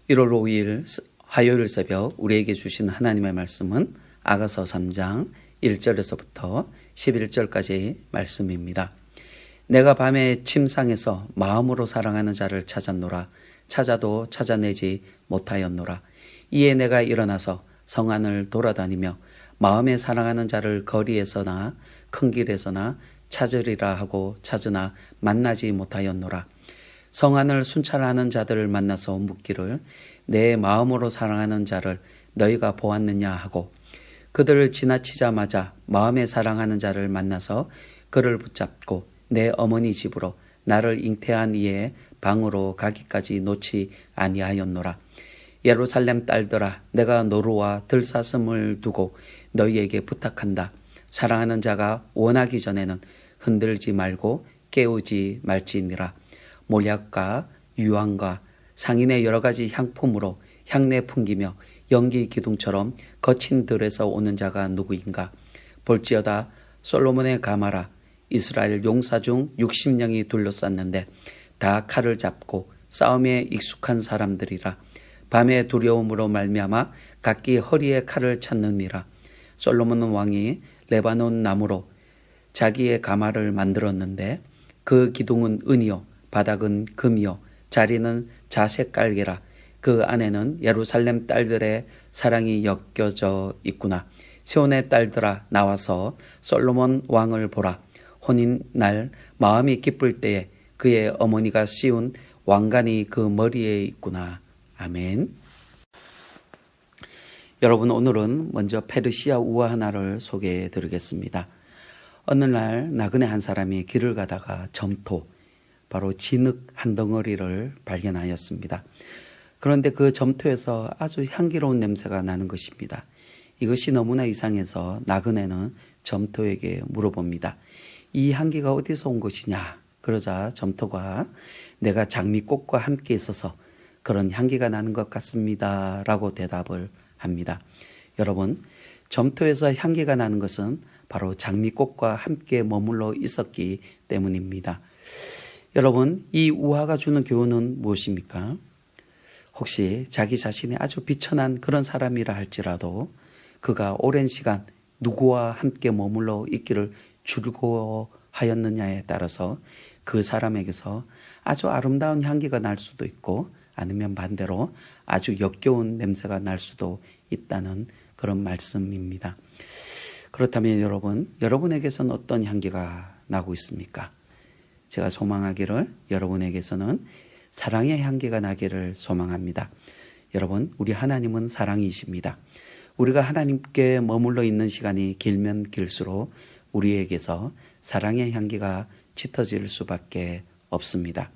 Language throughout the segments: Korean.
1월 5일 화요일 새벽 우리에게 주신 하나님의 말씀은 아가서 3장 1절에서부터 11절까지 말씀입니다. 내가 밤에 침상에서 마음으로 사랑하는 자를 찾았노라. 찾아도 찾아내지 못하였노라. 이에 내가 일어나서 성 안을 돌아다니며 마음에 사랑하는 자를 거리에서나 큰 길에서나 찾으리라 하고 찾으나 만나지 못하였노라. 성 안을 순찰하는 자들을 만나서 묻기를 내 마음으로 사랑하는 자를 너희가 보았느냐 하고 그들을 지나치자마자 마음에 사랑하는 자를 만나서 그를 붙잡고 내 어머니 집으로 나를 잉태한 이의 방으로 가기까지 놓지 아니하였노라. 예루살렘 딸들아, 내가 노루와 들사슴을 두고 너희에게 부탁한다. 사랑하는 자가 원하기 전에는 흔들지 말고 깨우지 말지니라. 몰약과 유황과 상인의 여러 가지 향품으로 향내 풍기며 연기 기둥처럼 거친 들에서 오는 자가 누구인가? 볼지어다 솔로몬의 가마라. 이스라엘 용사 중 60명이 둘러쌌는데 다 칼을 잡고 싸움에 익숙한 사람들이라. 밤의 두려움으로 말미암아 각기 허리에 칼을 찾느니라. 솔로몬 왕이 레바논 나무로 자기의 가마를 만들었는데 그 기둥은 은이요 바닥은 금이요 자리는 자색 깔개라. 그 안에는 예루살렘 딸들의 사랑이 엮여져 있구나. 시온의 딸들아, 나와서 솔로몬 왕을 보라. 혼인 날 마음이 기쁠 때에 그의 어머니가 씌운 왕관이 그 머리에 있구나. 아멘. 여러분, 오늘은 먼저 페르시아 우화 하나를 소개해 드리겠습니다. 어느 날 나그네 한 사람이 길을 가다가 점토, 바로 진흙 한 덩어리를 발견하였습니다. 그런데 그 점토에서 아주 향기로운 냄새가 나는 것입니다. 이것이 너무나 이상해서 나그네는 점토에게 물어봅니다. 이 향기가 어디서 온 것이냐? 그러자 점토가 내가 장미꽃과 함께 있어서 그런 향기가 나는 것 같습니다. 라고 대답을 합니다. 여러분, 점토에서 향기가 나는 것은 바로 장미꽃과 함께 머물러 있었기 때문입니다. 여러분, 이 우화가 주는 교훈은 무엇입니까? 혹시 자기 자신이 아주 비천한 그런 사람이라 할지라도 그가 오랜 시간 누구와 함께 머물러 있기를 즐거워하였느냐에 따라서 그 사람에게서 아주 아름다운 향기가 날 수도 있고 아니면 반대로 아주 역겨운 냄새가 날 수도 있다는 그런 말씀입니다. 그렇다면 여러분에게서는 어떤 향기가 나고 있습니까? 제가 소망하기를 여러분에게서는 사랑의 향기가 나기를 소망합니다. 여러분, 우리 하나님은 사랑이십니다. 우리가 하나님께 머물러 있는 시간이 길면 길수록 우리에게서 사랑의 향기가 짙어질 수밖에 없습니다.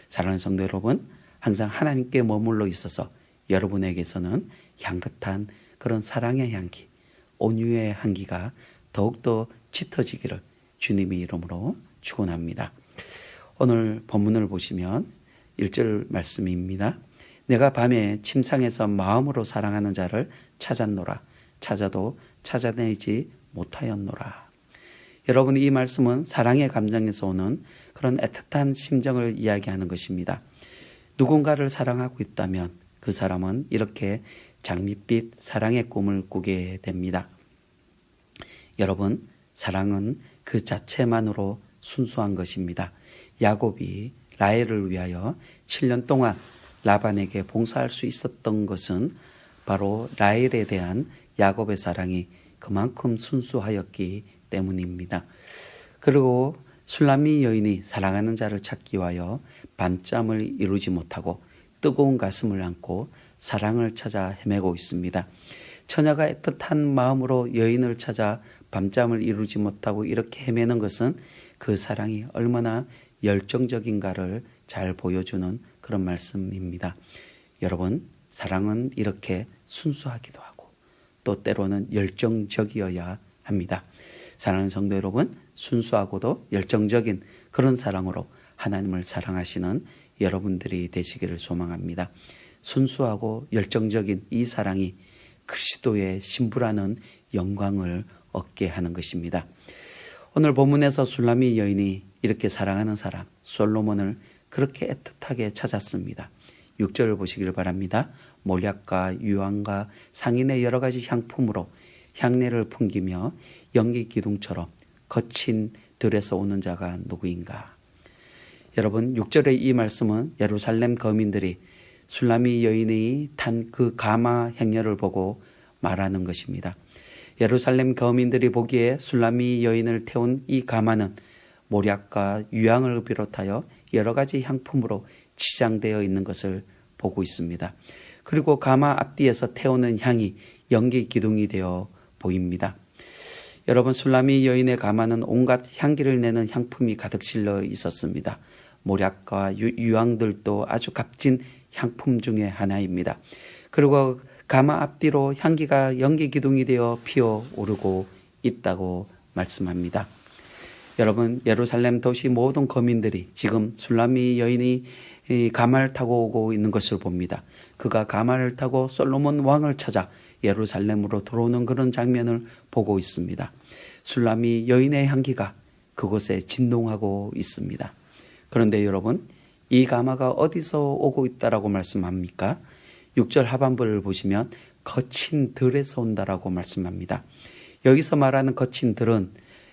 사랑하는 성도 여러분, 항상 하나님께 머물러 있어서 여러분에게서는 향긋한 그런 사랑의 향기, 온유의 향기가 더욱더 짙어지기를 주님의 이름으로 축원합니다. 오늘 본문을 보시면 1절 말씀입니다. 내가 밤에 침상에서 마음으로 사랑하는 자를 찾았노라. 찾아도 찾아내지 못하였노라. 여러분, 이 말씀은 사랑의 감정에서 오는 그런 애틋한 심정을 이야기하는 것입니다. 누군가를 사랑하고 있다면 그 사람은 이렇게 장밋빛 사랑의 꿈을 꾸게 됩니다. 여러분, 사랑은 그 자체만으로 순수한 것입니다. 야곱이 라헬을 위하여 7년 동안 라반에게 봉사할 수 있었던 것은 바로 라헬에 대한 야곱의 사랑이 그만큼 순수하였기 때문입니다. 그리고 술람미 여인이 사랑하는 자를 찾기 위하여 밤잠을 이루지 못하고 뜨거운 가슴을 안고 사랑을 찾아 헤매고 있습니다. 처녀가 애틋한 마음으로 여인을 찾아 밤잠을 이루지 못하고 이렇게 헤매는 것은 그 사랑이 얼마나 열정적인가를 잘 보여주는 그런 말씀입니다. 여러분, 사랑은 이렇게 순수하기도 하고 또 때로는 열정적이어야 합니다. 사랑하는 성도 여러분, 순수하고도 열정적인 그런 사랑으로 하나님을 사랑하시는 여러분들이 되시기를 소망합니다. 순수하고 열정적인 이 사랑이 그리스도의 신부라는 영광을 얻게 하는 것입니다. 오늘 본문에서 술람미 여인이 이렇게 사랑하는 사람 솔로몬을 그렇게 애틋하게 찾았습니다. 6절을 보시길 바랍니다. 몰약과 유황과 상인의 여러 가지 향품으로 향내를 풍기며 연기 기둥처럼 거친 들에서 오는 자가 누구인가? 여러분, 6절의 이 말씀은 예루살렘 거민들이 술라미 여인이 탄 그 가마 행렬을 보고 말하는 것입니다. 예루살렘 거민들이 보기에 술라미 여인을 태운 이 가마는 몰약과 유황을 비롯하여 여러 가지 향품으로 치장되어 있는 것을 보고 있습니다. 그리고 가마 앞뒤에서 태우는 향이 연기 기둥이 되어 보입니다. 여러분, 술라미 여인의 가마는 온갖 향기를 내는 향품이 가득 실려 있었습니다. 몰약과 유황들도 아주 값진 향품 중에 하나입니다. 그리고 가마 앞뒤로 향기가 연기 기둥이 되어 피어오르고 있다고 말씀합니다. 여러분, 예루살렘 도시 모든 거민들이 지금 술라미 여인이 가마를 타고 오고 있는 것을 봅니다. 그가 가마를 타고 솔로몬 왕을 찾아 예루살렘으로 들어오는 그런 장면을 보고 있습니다. 술라미 여인의 향기가 그곳에 진동하고 있습니다. 그런데 여러분, 이 가마가 어디서 오고 있다라고 말씀합니까? 6절 하반부를 보시면 거친 들에서 온다라고 말씀합니다. 여기서 말하는 거친 들은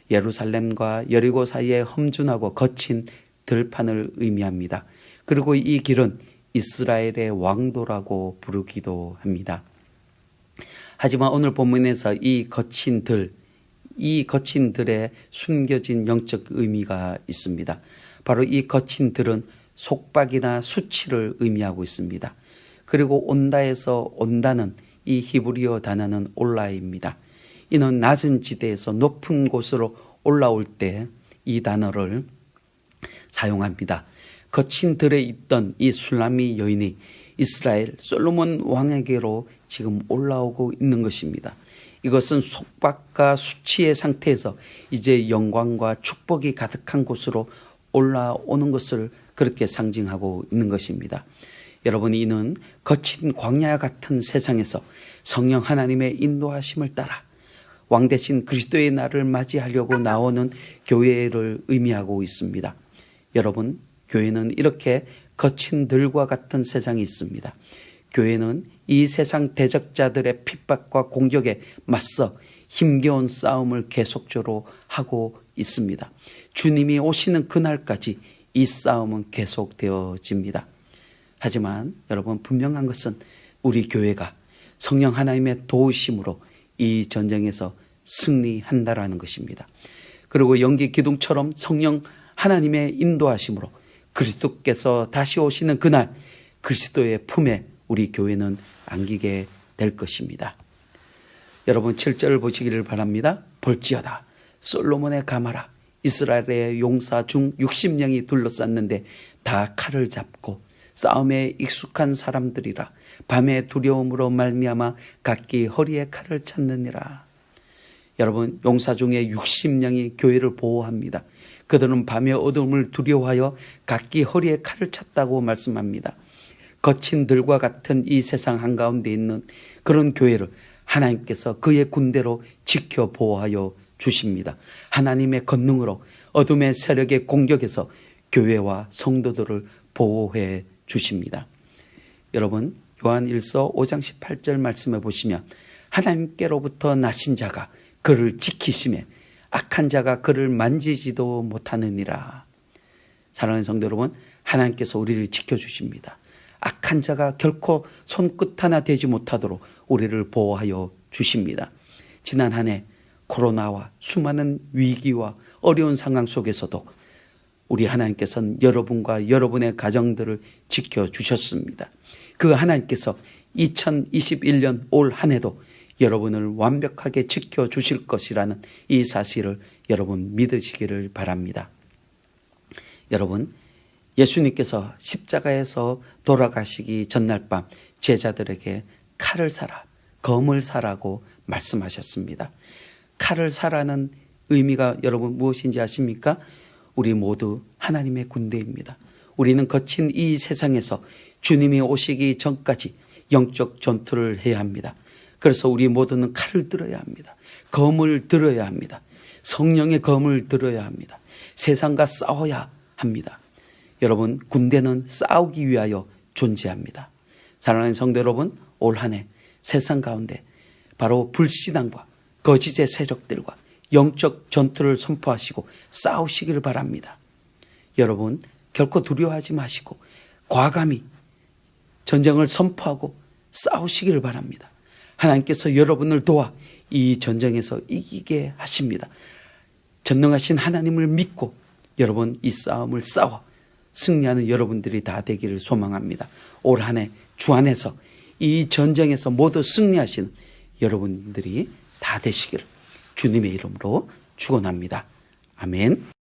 예루살렘과 여리고 사이에 험준하고 거친 들판을 의미합니다. 그리고 이 길은 이스라엘의 왕도라고 부르기도 합니다. 하지만 오늘 본문에서 이 거친 들에 숨겨진 영적 의미가 있습니다. 바로 이 거친 들은 속박이나 수치를 의미하고 있습니다. 그리고 온다에서 온다는 이 히브리어 단어는 올라입니다. 이는 낮은 지대에서 높은 곳으로 올라올 때 이 단어를 사용합니다. 거친 들에 있던 이 술라미 여인이 이스라엘 솔로몬 왕에게로 지금 올라오고 있는 것입니다. 이것은 속박과 수치의 상태에서 이제 영광과 축복이 가득한 곳으로 올라오는 것을 그렇게 상징하고 있는 것입니다. 여러분, 이는 거친 광야 같은 세상에서 성령 하나님의 인도하심을 따라 왕 대신 그리스도의 날을 맞이하려고 나오는 교회를 의미하고 있습니다. 여러분, 교회는 이렇게 거친 들과 같은 세상이 있습니다. 교회는 이 세상 대적자들의 핍박과 공격에 맞서 힘겨운 싸움을 계속적으로 하고 있습니다. 주님이 오시는 그날까지 이 싸움은 계속되어집니다. 하지만 여러분, 분명한 것은 우리 교회가 성령 하나님의 도우심으로 이 전쟁에서 승리한다라는 것입니다. 그리고 연기 기둥처럼 성령 하나님의 인도하심으로 그리스도께서 다시 오시는 그날 그리스도의 품에 우리 교회는 안기게 될 것입니다. 여러분, 7절 보시기를 바랍니다. 볼지어다 솔로몬의 가마라 이스라엘의 용사 중 60명이 둘러쌌는데 다 칼을 잡고 싸움에 익숙한 사람들이라 밤의 두려움으로 말미암아 각기 허리에 칼을 찼느니라. 여러분, 용사 중에 60명이 교회를 보호합니다. 그들은 밤의 어둠을 두려워하여 각기 허리에 칼을 찼다고 말씀합니다. 거친 들과 같은 이 세상 한가운데 있는 그런 교회를 하나님께서 그의 군대로 지켜 보호하여 주십니다. 하나님의 권능으로 어둠의 세력의 공격에서 교회와 성도들을 보호해 주십니다. 여러분, 요한 1서 5장 18절 말씀해 보시면 하나님께로부터 나신 자가 그를 지키심에 악한 자가 그를 만지지도 못하느니라. 사랑하는 성도 여러분, 하나님께서 우리를 지켜주십니다. 악한 자가 결코 손끝 하나 대지 못하도록 우리를 보호하여 주십니다. 지난 한 해 코로나와 수많은 위기와 어려운 상황 속에서도 우리 하나님께서는 여러분과 여러분의 가정들을 지켜주셨습니다. 그 하나님께서 2021년 올 한 해도 여러분을 완벽하게 지켜주실 것이라는 이 사실을 여러분 믿으시기를 바랍니다. 여러분, 예수님께서 십자가에서 돌아가시기 전날 밤 제자들에게 칼을 사라, 검을 사라고 말씀하셨습니다. 칼을 사라는 의미가 여러분 무엇인지 아십니까? 우리 모두 하나님의 군대입니다. 우리는 거친 이 세상에서 주님이 오시기 전까지 영적 전투를 해야 합니다. 그래서 우리 모두는 칼을 들어야 합니다. 검을 들어야 합니다. 성령의 검을 들어야 합니다. 세상과 싸워야 합니다. 여러분, 군대는 싸우기 위하여 존재합니다. 사랑하는 성도 여러분, 올 한 해 세상 가운데 바로 불신앙과 거짓의 세력들과 영적 전투를 선포하시고 싸우시기를 바랍니다. 여러분 결코 두려워하지 마시고 과감히 전쟁을 선포하고 싸우시기를 바랍니다. 하나님께서 여러분을 도와 이 전쟁에서 이기게 하십니다. 전능하신 하나님을 믿고 여러분 이 싸움을 싸워 승리하는 여러분들이 다 되기를 소망합니다. 올 한 해 주 안에서 이 전쟁에서 모두 승리하시는 여러분들이 다 되시기를 주님의 이름으로 축원합니다. 아멘.